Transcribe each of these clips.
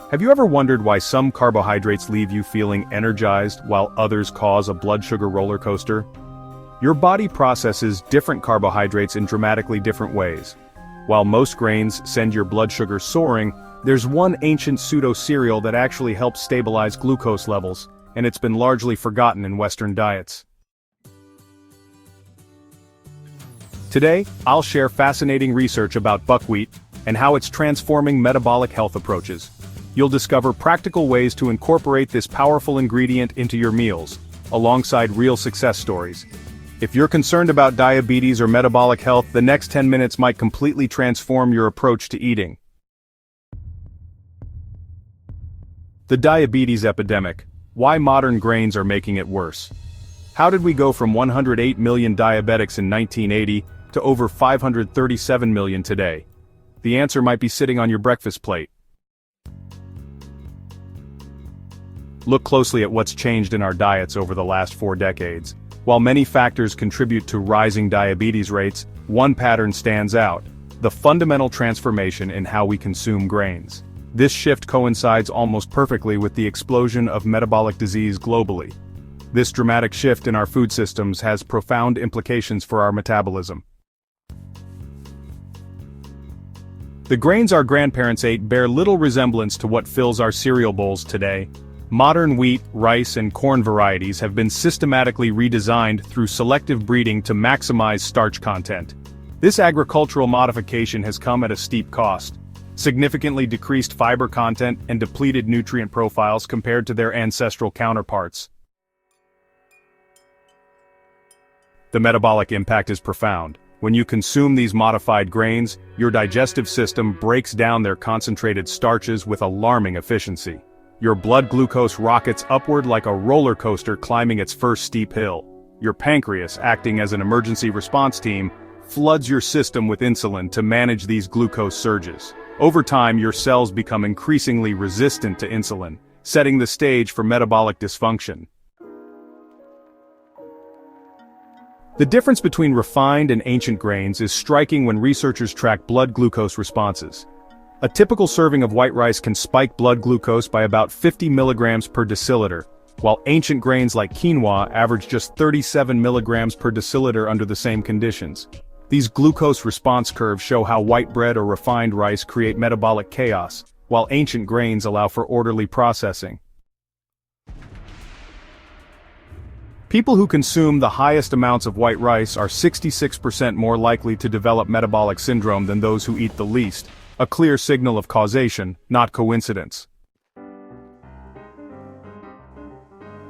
Have you ever wondered why some carbohydrates leave you feeling energized while others cause a blood sugar roller coaster? Your body processes different carbohydrates in dramatically different ways. While most grains send your blood sugar soaring, there's one ancient pseudocereal that actually helps stabilize glucose levels, and it's been largely forgotten in Western diets. Today, I'll share fascinating research about buckwheat and how it's transforming metabolic health approaches. You'll discover practical ways to incorporate this powerful ingredient into your meals, alongside real success stories. If you're concerned about diabetes or metabolic health, the next 10 minutes might completely transform your approach to eating. The diabetes epidemic. Why modern grains are making it worse. How did we go from 108 million diabetics in 1980 to over 537 million today? The answer might be sitting on your breakfast plate. Look closely at what's changed in our diets over the last 4 decades. While many factors contribute to rising diabetes rates, one pattern stands out: the fundamental transformation in how we consume grains. This shift coincides almost perfectly with the explosion of metabolic disease globally. This dramatic shift in our food systems has profound implications for our metabolism. The grains our grandparents ate bear little resemblance to what fills our cereal bowls today. Modern wheat, rice, and corn varieties have been systematically redesigned through selective breeding to maximize starch content. This agricultural modification has come at a steep cost. Significantly decreased fiber content and depleted nutrient profiles compared to their ancestral counterparts. The metabolic impact is profound. When you consume these modified grains, your digestive system breaks down their concentrated starches with alarming efficiency. Your blood glucose rockets upward like a roller coaster climbing its first steep hill. Your pancreas, acting as an emergency response team, floods your system with insulin to manage these glucose surges. Over time, your cells become increasingly resistant to insulin, setting the stage for metabolic dysfunction. The difference between refined and ancient grains is striking when researchers track blood glucose responses. A typical serving of white rice can spike blood glucose by about 50 milligrams per deciliter, while ancient grains like quinoa average just 37 milligrams per deciliter under the same conditions. These glucose response curves show how white bread or refined rice create metabolic chaos, while ancient grains allow for orderly processing. People who consume the highest amounts of white rice are 66% more likely to develop metabolic syndrome than those who eat the least. A clear signal of causation, not coincidence.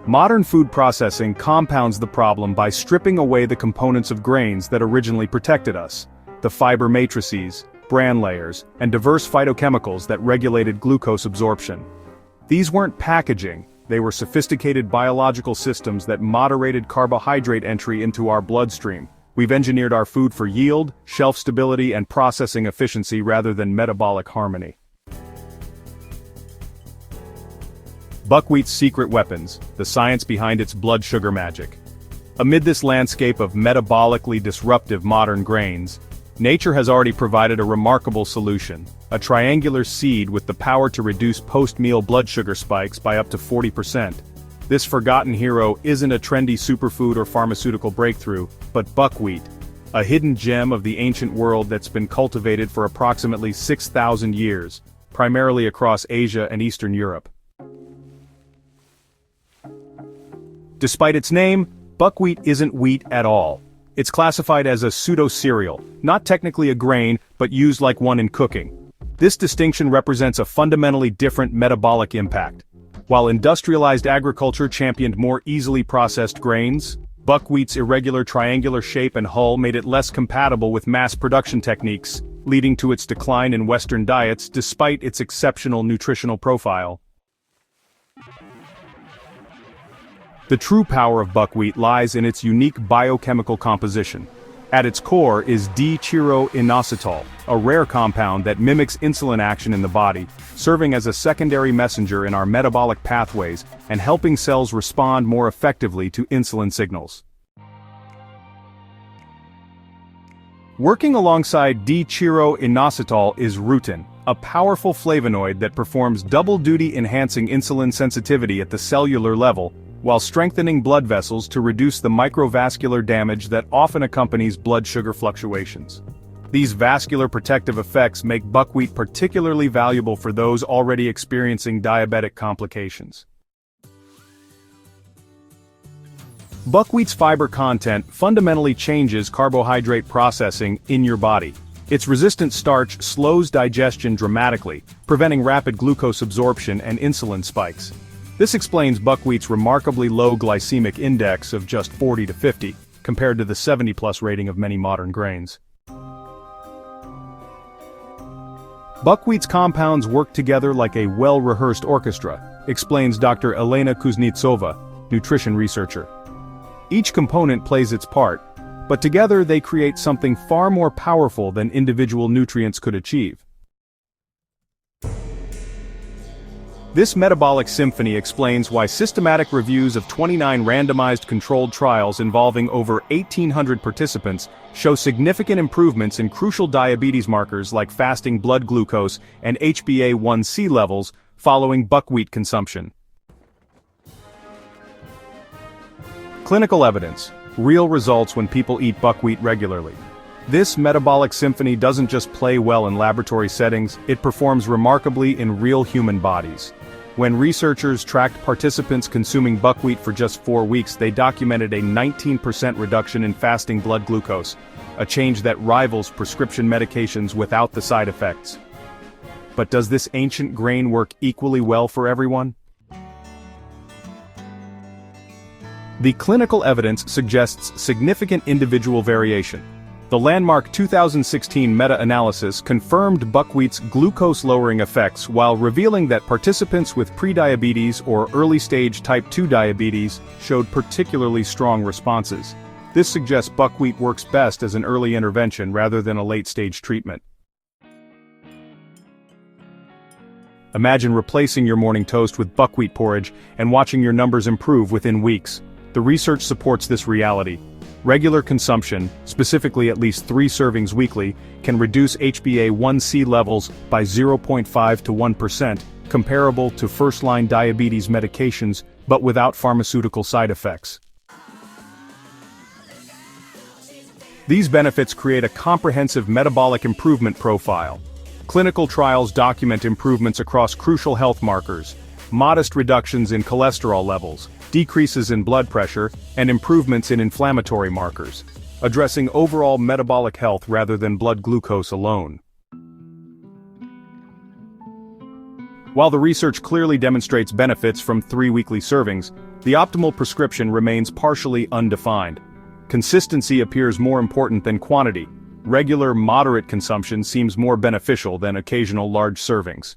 Modern food processing compounds the problem by stripping away the components of grains that originally protected us: the fiber matrices, bran layers, and diverse phytochemicals that regulated glucose absorption. These weren't packaging, they were sophisticated biological systems that moderated carbohydrate entry into our bloodstream. We've engineered our food for yield, shelf stability, and processing efficiency rather than metabolic harmony. Buckwheat's secret weapons, the science behind its blood sugar magic. Amid this landscape of metabolically disruptive modern grains, nature has already provided a remarkable solution: a triangular seed with the power to reduce post-meal blood sugar spikes by up to 40%. This forgotten hero isn't a trendy superfood or pharmaceutical breakthrough, but buckwheat, a hidden gem of the ancient world that's been cultivated for approximately 6,000 years, primarily across Asia and Eastern Europe. Despite its name, buckwheat isn't wheat at all. It's classified as a pseudocereal, not technically a grain, but used like one in cooking. This distinction represents a fundamentally different metabolic impact. While industrialized agriculture championed more easily processed grains, buckwheat's irregular triangular shape and hull made it less compatible with mass production techniques, leading to its decline in Western diets despite its exceptional nutritional profile. The true power of buckwheat lies in its unique biochemical composition. At its core is d-chiro-inositol, a rare compound that mimics insulin action in the body, serving as a secondary messenger in our metabolic pathways and helping cells respond more effectively to insulin signals. Working alongside d-chiro-inositol is rutin, a powerful flavonoid that performs double duty, enhancing insulin sensitivity at the cellular level, while strengthening blood vessels to reduce the microvascular damage that often accompanies blood sugar fluctuations. These vascular protective effects make buckwheat particularly valuable for those already experiencing diabetic complications. Buckwheat's fiber content fundamentally changes carbohydrate processing in your body. Its resistant starch slows digestion dramatically, preventing rapid glucose absorption and insulin spikes. This explains buckwheat's remarkably low glycemic index of just 40 to 50, compared to the 70+ rating of many modern grains. Buckwheat's compounds work together like a well-rehearsed orchestra, explains Dr. Elena Kuznetsova, nutrition researcher. Each component plays its part, but together they create something far more powerful than individual nutrients could achieve. This metabolic symphony explains why systematic reviews of 29 randomized controlled trials involving over 1,800 participants show significant improvements in crucial diabetes markers like fasting blood glucose and HbA1c levels following buckwheat consumption. Clinical evidence: real results when people eat buckwheat regularly. This metabolic symphony doesn't just play well in laboratory settings, it performs remarkably in real human bodies. When researchers tracked participants consuming buckwheat for just 4 weeks, they documented a 19% reduction in fasting blood glucose, a change that rivals prescription medications without the side effects. But does this ancient grain work equally well for everyone? The clinical evidence suggests significant individual variation. The landmark 2016 meta-analysis confirmed buckwheat's glucose-lowering effects while revealing that participants with prediabetes or early-stage type 2 diabetes showed particularly strong responses. This suggests buckwheat works best as an early intervention rather than a late-stage treatment. Imagine replacing your morning toast with buckwheat porridge and watching your numbers improve within weeks. The research supports this reality. Regular consumption, specifically at least 3 servings weekly, can reduce HbA1c levels by 0.5 to 1%, comparable to first-line diabetes medications, but without pharmaceutical side effects. These benefits create a comprehensive metabolic improvement profile. Clinical trials document improvements across crucial health markers, modest reductions in cholesterol levels, decreases in blood pressure, and improvements in inflammatory markers, addressing overall metabolic health rather than blood glucose alone. While the research clearly demonstrates benefits from 3 weekly servings, the optimal prescription remains partially undefined. Consistency appears more important than quantity. Regular, moderate consumption seems more beneficial than occasional large servings.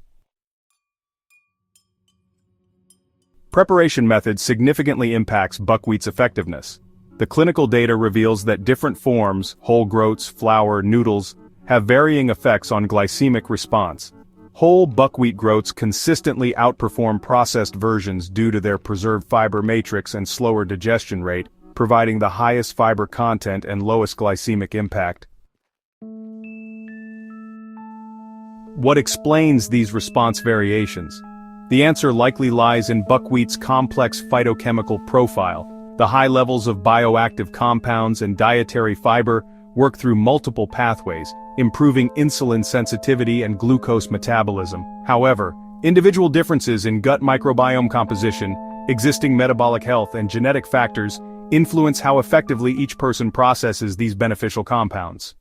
Preparation methods significantly impacts buckwheat's effectiveness. The clinical data reveals that different forms, whole groats, flour, noodles, have varying effects on glycemic response. Whole buckwheat groats consistently outperform processed versions due to their preserved fiber matrix and slower digestion rate, providing the highest fiber content and lowest glycemic impact. What explains these response variations? The answer likely lies in buckwheat's complex phytochemical profile. The high levels of bioactive compounds and dietary fiber work through multiple pathways, improving insulin sensitivity and glucose metabolism. However, individual differences in gut microbiome composition, existing metabolic health, and genetic factors influence how effectively each person processes these beneficial compounds.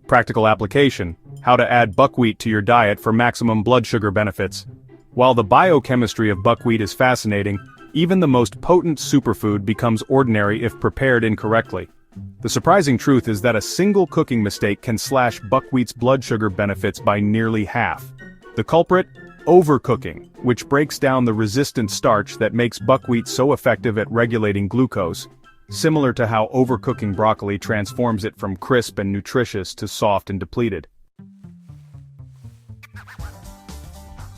Practical application: how to add buckwheat to your diet for maximum blood sugar benefits. While the biochemistry of buckwheat is fascinating, even the most potent superfood becomes ordinary if prepared incorrectly. The surprising truth is that a single cooking mistake can slash buckwheat's blood sugar benefits by nearly half. The culprit? Overcooking, which breaks down the resistant starch that makes buckwheat so effective at regulating glucose, similar to how overcooking broccoli transforms it from crisp and nutritious to soft and depleted.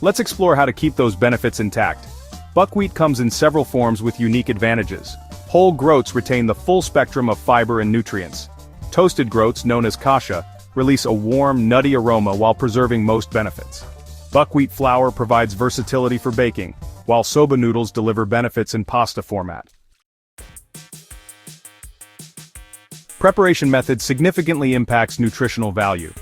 Let's explore how to keep those benefits intact. Buckwheat comes in several forms with unique advantages. Whole groats retain the full spectrum of fiber and nutrients. Toasted groats, known as kasha, release a warm, nutty aroma while preserving most benefits. Buckwheat flour provides versatility for baking, while soba noodles deliver benefits in pasta format. Preparation method significantly impacts nutritional value.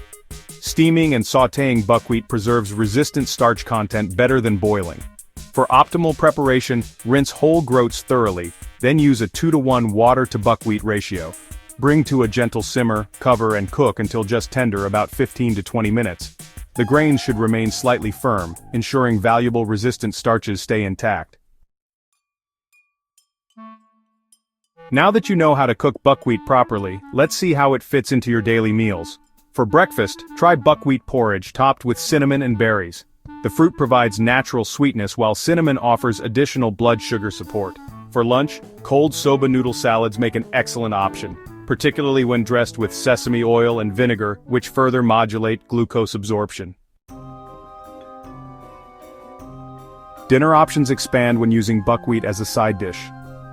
Steaming and sautéing buckwheat preserves resistant starch content better than boiling. For optimal preparation, rinse whole groats thoroughly, then use a 2-to-1 water to buckwheat ratio. Bring to a gentle simmer, cover and cook until just tender, about 15 to 20 minutes. The grains should remain slightly firm, ensuring valuable resistant starches stay intact. Now that you know how to cook buckwheat properly, let's see how it fits into your daily meals. For breakfast, try buckwheat porridge topped with cinnamon and berries. The fruit provides natural sweetness while cinnamon offers additional blood sugar support. For lunch, cold soba noodle salads make an excellent option, particularly when dressed with sesame oil and vinegar, which further modulate glucose absorption. Dinner options expand when using buckwheat as a side dish.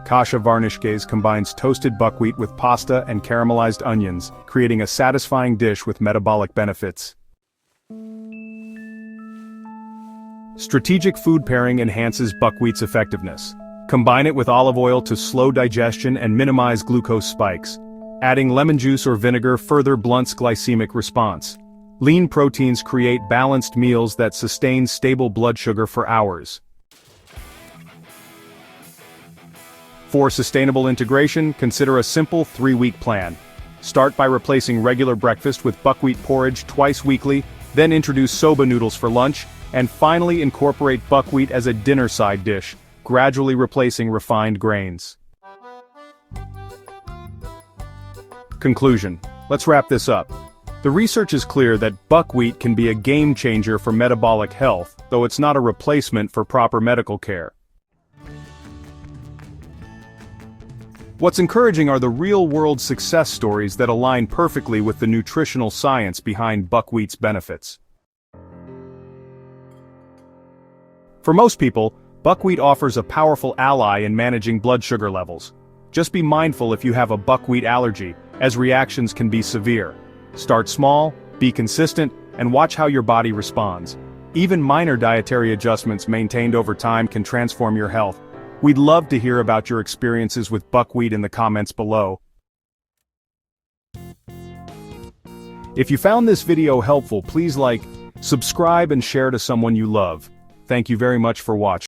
Kasha varnishkes combines toasted buckwheat with pasta and caramelized onions, creating a satisfying dish with metabolic benefits. Strategic food pairing enhances buckwheat's effectiveness. Combine it with olive oil to slow digestion and minimize glucose spikes. Adding lemon juice or vinegar further blunts glycemic response. Lean proteins create balanced meals that sustain stable blood sugar for hours. For sustainable integration, consider a simple 3-week plan. Start by replacing regular breakfast with buckwheat porridge twice weekly, then introduce soba noodles for lunch, and finally incorporate buckwheat as a dinner side dish, gradually replacing refined grains. Conclusion. Let's wrap this up. The research is clear that buckwheat can be a game changer for metabolic health, though it's not a replacement for proper medical care. What's encouraging are the real-world success stories that align perfectly with the nutritional science behind buckwheat's benefits. For most people, buckwheat offers a powerful ally in managing blood sugar levels. Just be mindful if you have a buckwheat allergy, as reactions can be severe. Start small, be consistent, and watch how your body responds. Even minor dietary adjustments maintained over time can transform your health. We'd love to hear about your experiences with buckwheat in the comments below. If you found this video helpful, please like, subscribe and share to someone you love. Thank you very much for watching.